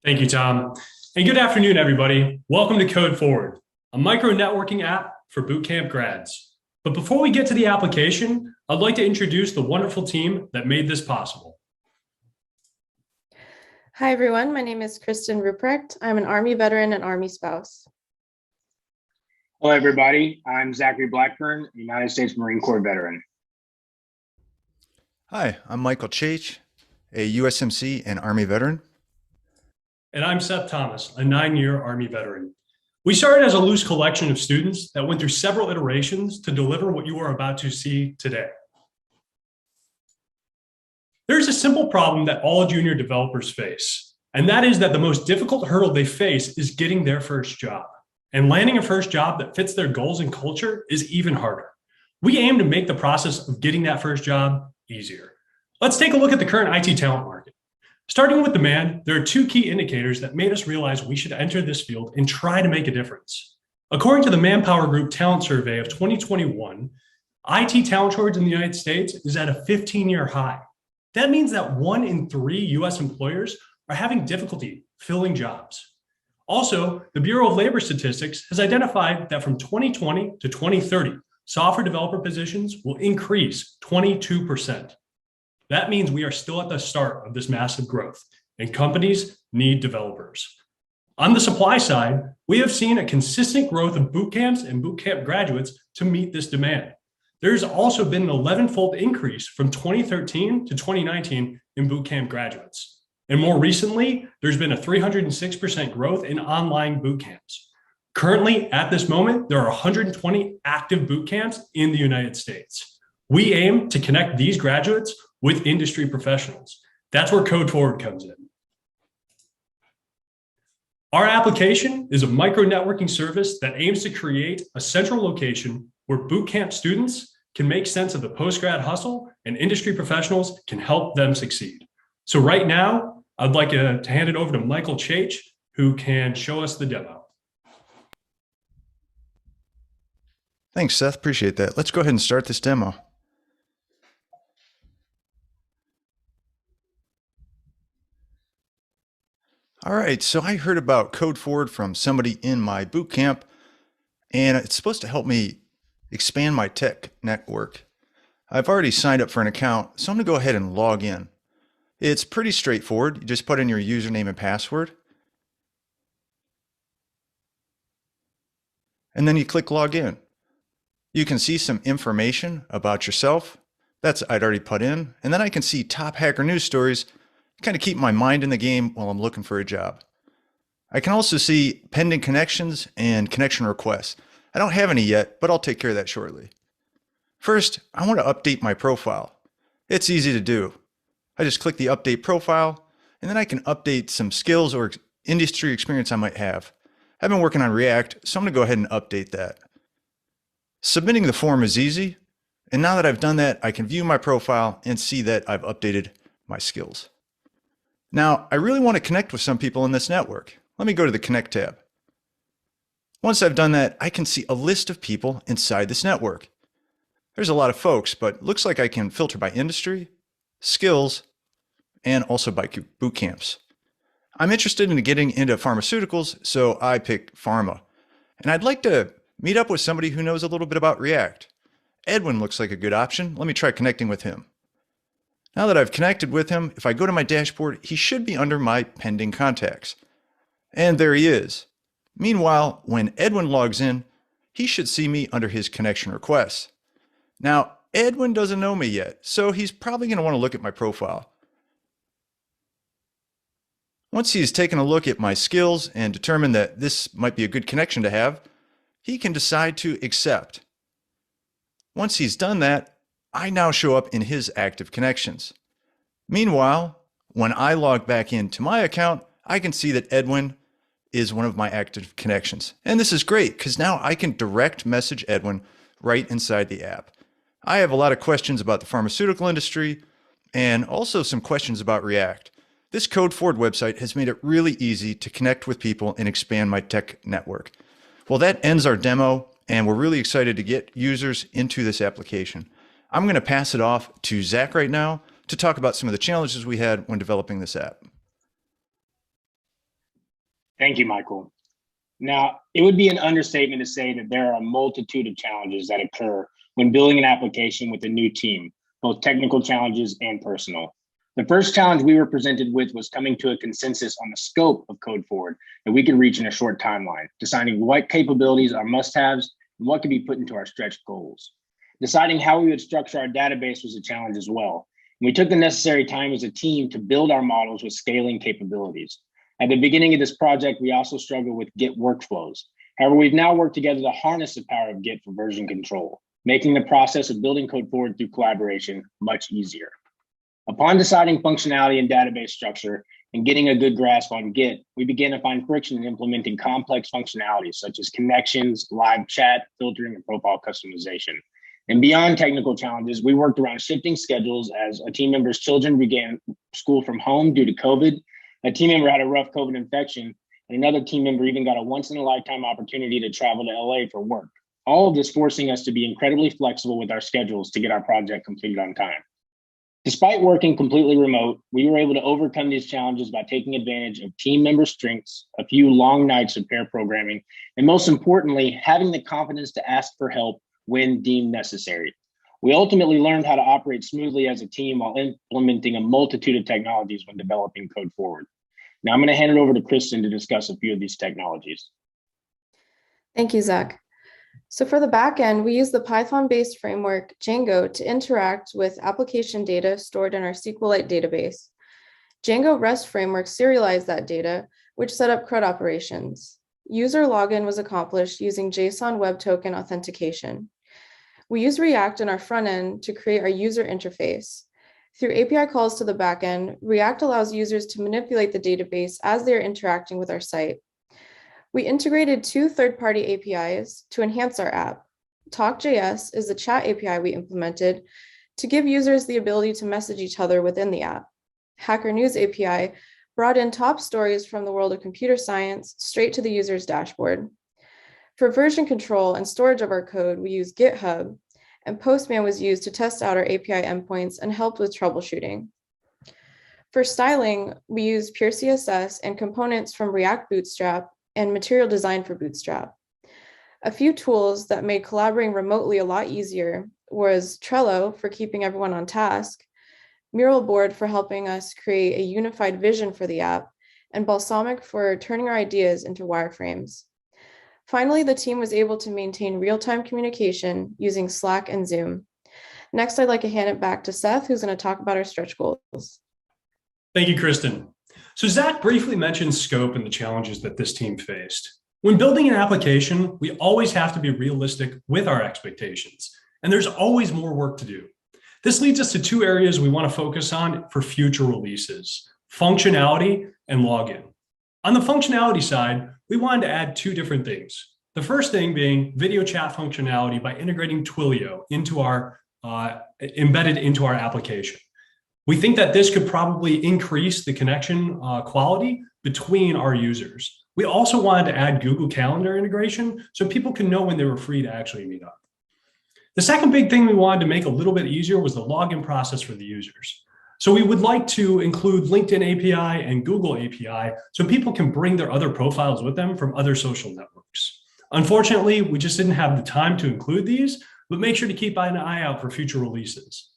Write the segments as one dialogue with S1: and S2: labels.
S1: Thank you, Tom. And good afternoon, everybody. Welcome to codeForward, a micro networking app for bootcamp grads. But before we get to the application, I'd like to introduce the wonderful team that made this possible.
S2: Hi, everyone. My name is Kristen Ruprecht. I'm an Army veteran and Army spouse.
S3: Hello, everybody. I'm Zachary Blackburn, United States Marine Corps veteran.
S4: Hi, I'm Michael Chach, a USMC and Army veteran.
S1: And I'm Seth Thomas, a 9-year Army veteran. We started as a loose collection of students that went through several iterations to deliver what you are about to see today. There's a simple problem that all junior developers face, and that is that the most difficult hurdle they face is getting their first job. And landing a first job that fits their goals and culture is even harder. We aim to make the process of getting that first job easier. Let's take a look at the current IT talent market. Starting with demand, there are two key indicators that made us realize we should enter this field and try to make a difference. According to the Manpower Group Talent Survey of 2021, IT talent shortage in the United States is at a 15-year high. That means that 1 in 3 US employers are having difficulty filling jobs. Also, the Bureau of Labor Statistics has identified that from 2020 to 2030, software developer positions will increase 22%. That means we are still at the start of this massive growth, and companies need developers. On the supply side, we have seen a consistent growth of boot camps and boot camp graduates to meet this demand. There's also been an 11-fold increase from 2013 to 2019 in boot camp graduates. And more recently, there's been a 306% growth in online boot camps. Currently, at this moment, there are 120 active boot camps in the United States. We aim to connect these graduates with industry professionals. That's where codeForward comes in. Our application is a micro networking service that aims to create a central location where bootcamp students can make sense of the post-grad hustle and industry professionals can help them succeed. So right now, I'd like to hand it over to Michael Chach, who can show us the demo.
S4: Thanks, Seth. Appreciate that. Let's go ahead and start this demo. All right, so I heard about codeForward from somebody in my boot camp, and it's supposed to help me expand my tech network. I've already signed up for an account, so I'm gonna go ahead and log in. It's pretty straightforward. You just put in your username and password, and then you click log in. You can see some information about yourself. I'd already put in, and then I can see top hacker news stories, kind of keep my mind in the game while I'm looking for a job. I can also see pending connections and connection requests. I don't have any yet, but I'll take care of that shortly. First, I want to update my profile. It's easy to do. I just click the update profile, and then I can update some skills or industry experience I might have. I've been working on React, so I'm going to go ahead and update that. Submitting the form is easy, and now that I've done that, I can view my profile and see that I've updated my skills. Now, I really want to connect with some people in this network. Let me go to the Connect tab. Once I've done that, I can see a list of people inside this network. There's a lot of folks, but it looks like I can filter by industry, skills, and also by boot camps. I'm interested in getting into pharmaceuticals, so I pick pharma. And I'd like to meet up with somebody who knows a little bit about React. Edwin looks like a good option. Let me try connecting with him. Now that I've connected with him, if I go to my dashboard, he should be under my pending contacts. And there he is. Meanwhile, when Edwin logs in, he should see me under his connection requests. Now, Edwin doesn't know me yet, so he's probably going to want to look at my profile. Once he's taken a look at my skills and determined that this might be a good connection to have, he can decide to accept. Once he's done that, I now show up in his active connections. Meanwhile, when I log back into my account, I can see that Edwin is one of my active connections. And this is great because now I can direct message Edwin right inside the app. I have a lot of questions about the pharmaceutical industry and also some questions about React. This codeForward website has made it really easy to connect with people and expand my tech network. Well, that ends our demo, and we're really excited to get users into this application. I'm going to pass it off to Zach right now to talk about some of the challenges we had when developing this app.
S3: Thank you, Michael. Now, it would be an understatement to say that there are a multitude of challenges that occur when building an application with a new team, both technical challenges and personal. The first challenge we were presented with was coming to a consensus on the scope of codeForward that we could reach in a short timeline, deciding what capabilities are must-haves and what could be put into our stretch goals. Deciding how we would structure our database was a challenge as well. We took the necessary time as a team to build our models with scaling capabilities. At the beginning of this project, we also struggled with Git workflows. However, we've now worked together to harness the power of Git for version control, making the process of building codeForward through collaboration much easier. Upon deciding functionality and database structure and getting a good grasp on Git, we began to find friction in implementing complex functionalities such as connections, live chat, filtering, and profile customization. And beyond technical challenges, we worked around shifting schedules as a team member's children began school from home due to COVID. A team member had a rough COVID infection, and another team member even got a once-in-a-lifetime opportunity to travel to LA for work. All of this forcing us to be incredibly flexible with our schedules to get our project completed on time. Despite working completely remote, we were able to overcome these challenges by taking advantage of team member strengths, a few long nights of pair programming, and most importantly, having the confidence to ask for help when deemed necessary. We ultimately learned how to operate smoothly as a team while implementing a multitude of technologies when developing codeForward. Now I'm going to hand it over to Kristen to discuss a few of these technologies.
S2: Thank you, Zach. So for the backend, we use the Python-based framework Django to interact with application data stored in our SQLite database. Django REST framework serialized that data, which set up CRUD operations. User login was accomplished using JSON Web Token authentication. We use React in our front end to create our user interface. Through API calls to the backend, React allows users to manipulate the database as they are interacting with our site. We integrated 2 third-party APIs to enhance our app. Talk.js is the chat API we implemented to give users the ability to message each other within the app. Hacker News API brought in top stories from the world of computer science straight to the user's dashboard. For version control and storage of our code, we use GitHub, and Postman was used to test out our API endpoints and helped with troubleshooting. For styling, we used Pure CSS and components from React Bootstrap and Material Design for Bootstrap. A few tools that made collaborating remotely a lot easier was Trello for keeping everyone on task, Mural Board for helping us create a unified vision for the app, and Balsamiq for turning our ideas into wireframes. Finally, the team was able to maintain real-time communication using Slack and Zoom. Next, I'd like to hand it back to Seth, who's going to talk about our stretch goals.
S1: Thank you, Kristen. So Zach briefly mentioned scope and the challenges that this team faced. When building an application, we always have to be realistic with our expectations, and there's always more work to do. This leads us to 2 areas we want to focus on for future releases: functionality and login. On the functionality side, we wanted to add 2 different things. The first thing being video chat functionality by integrating Twilio into our embedded into our application. We think that this could probably increase the connection quality between our users. We also wanted to add Google Calendar integration so people can know when they were free to actually meet up. The second big thing we wanted to make a little bit easier was the login process for the users. So we would like to include LinkedIn API and Google API so people can bring their other profiles with them from other social networks. Unfortunately, we just didn't have the time to include these, but make sure to keep an eye out for future releases.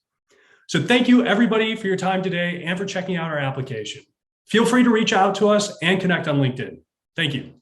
S1: So thank you everybody for your time today and for checking out our application. Feel free to reach out to us and connect on LinkedIn. Thank you.